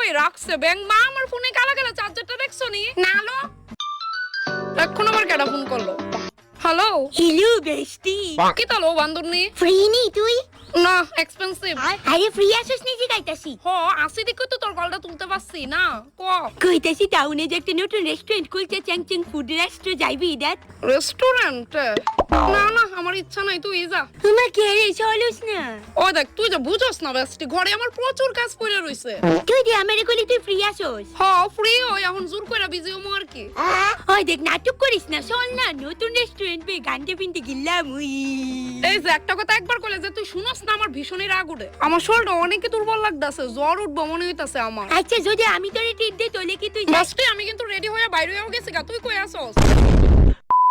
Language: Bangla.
কই রাখছে ব্যাং মা আমার ফোনে কালা কালা চার্জারটা দেখছো নি না লো এখন আবার কেডা ফোন করলো হ্যালো হ্যালো বেস্টি কি তালো বান্দরনি ফ্রি নি তুই না এক্সপেন্সিভ আরে ফ্রি আসিস নি জিগাইতাছি হ আসি দেখো তো তোর কলটা তুলতে পারছি না ক কইতাছি টাউনে যে একটা নতুন রেস্টুরেন্ট খুলছে চ্যাংচ্যাং ফুড রেস্টুরেন্ট যাইবি ইদাত রেস্টুরেন্ট না না আমার ইচ্ছা নাই তুই যা তোমার কে রে চলুস না ও দেখ তুই যে বুঝছস না বেস্টি ঘরে আমার প্রচুর কাজ পড়ে রইছে তুই দি আমারে কইলি তুই ফ্রি আসোস হ ফ্রি হই এখন জোর কইরা বিজি হমু আর কি ওই দেখ নাটক করিস না চল না নতুন রেস্টুরেন্ট পে গানতে পিনতে গিল্লাম উই এই যে একটা কথা একবার কইলে যে তুই শুনস না আমার ভীষণই রাগ উঠে আমার শরীরটা অনেকই দুর্বল লাগতাছে জ্বর উঠবো মনে হইতাছে আমার আচ্ছা যদি আমি তোরে ট্রিট দেই তাহলে কি তুই বেস্টি আমি কিন্তু রেডি হয়ে বাইরে হয়ে গেছি গা তুই কই আসছস